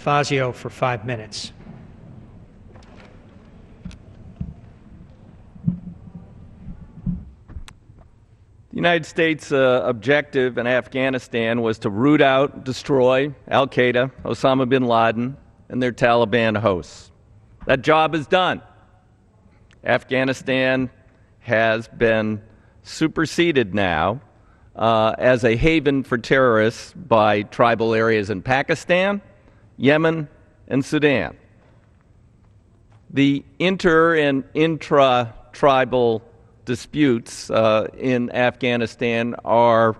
DeFazio for 5 minutes. The United States' objective in Afghanistan was to root out, destroy al-Qaeda, Osama bin Laden, and their Taliban hosts. That job is done. Afghanistan has been superseded now as a haven for terrorists by tribal areas in Pakistan, Yemen, and Sudan. The inter- and intra-tribal disputes in Afghanistan are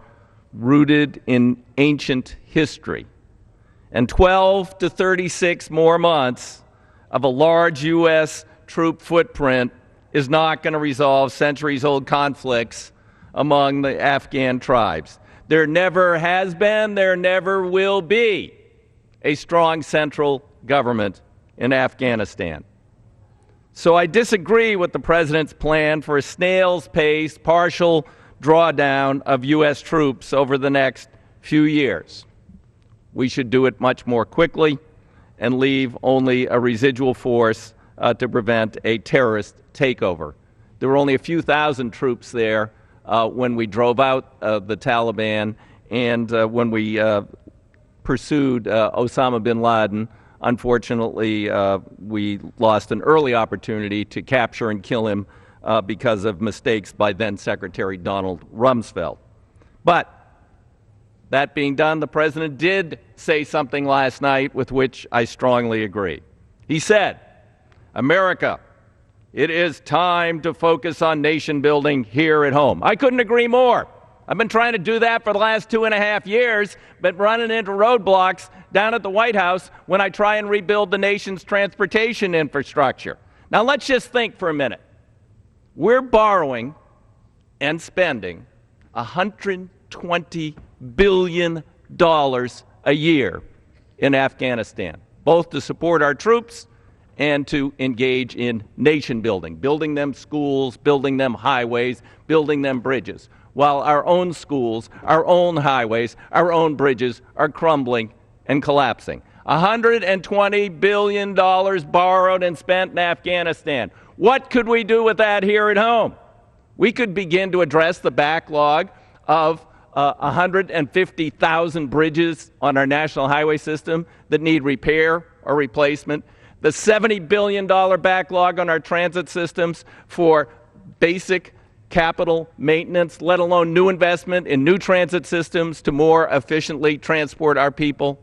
rooted in ancient history. And 12 to 36 more months of a large U.S. troop footprint is not going to resolve centuries-old conflicts among the Afghan tribes. There never has been, there never will be a strong central government in Afghanistan. So I disagree with the President's plan for a snail's pace partial drawdown of U.S. troops over the next few years. We should do it much more quickly and leave only a residual force to prevent a terrorist takeover. There were only a few thousand troops there when we drove out the Taliban and when we pursued Osama bin Laden. Unfortunately, we lost an early opportunity to capture and kill him because of mistakes by then-Secretary Donald Rumsfeld. But that being done, the President did say something last night with which I strongly agree. He said, "America, it is time to focus on nation building here at home." I couldn't agree more. I've been trying to do that for the last 2.5 years, but running into roadblocks down at the White House when I try and rebuild the nation's transportation infrastructure. Now let's just think for a minute. We're borrowing and spending $120 billion a year in Afghanistan, both to support our troops and to engage in nation building, building them schools, building them highways, building them bridges, while our own schools, our own highways, our own bridges are crumbling and collapsing. $120 billion borrowed and spent in Afghanistan. What could we do with that here at home? We could begin to address the backlog of 150,000 bridges on our national highway system that need repair or replacement, the $70 billion backlog on our transit systems for basic capital maintenance, let alone new investment in new transit systems to more efficiently transport our people,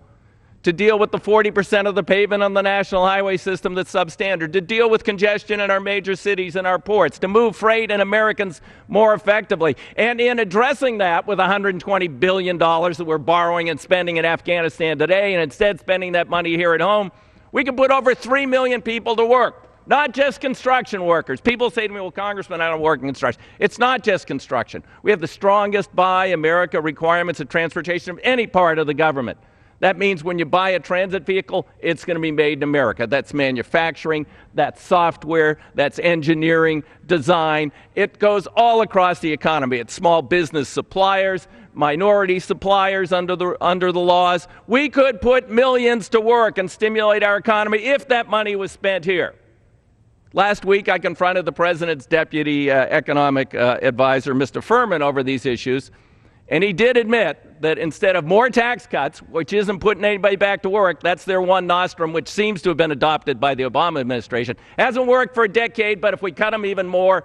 to deal with the 40% of the pavement on the national highway system that's substandard, to deal with congestion in our major cities and our ports, to move freight and Americans more effectively. And in addressing that with $120 billion that we're borrowing and spending in Afghanistan today, and instead spending that money here at home, we can put over 3 million people to work. Not just construction workers. People say to me, well, Congressman, I don't work in construction. It's not just construction. We have the strongest Buy America requirements of transportation of any part of the government. That means when you buy a transit vehicle, it's going to be made in America. That's manufacturing, that's software, that's engineering, design. It goes all across the economy. It's small business suppliers, minority suppliers under the laws. We could put millions to work and stimulate our economy if that money was spent here. Last week, I confronted the President's deputy economic advisor, Mr. Furman, over these issues, and he did admit that instead of more tax cuts, which isn't putting anybody back to work, that's their one nostrum, which seems to have been adopted by the Obama administration. Hasn't worked for a decade, but if we cut them even more,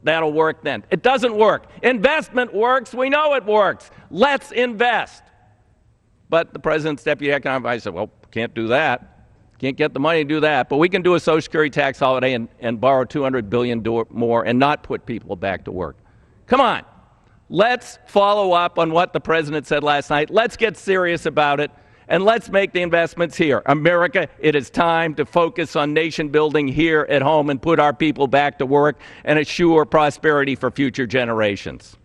that'll work then. It doesn't work. Investment works. We know it works. Let's invest. But the President's deputy economic advisor said, well, can't do that. Can't get the money to do that, but we can do a Social Security tax holiday and borrow $200 billion more and not put people back to work. Come on. Let's follow up on what the President said last night. Let's get serious about it, and let's make the investments here. America, it is time to focus on nation building here at home and put our people back to work and assure prosperity for future generations.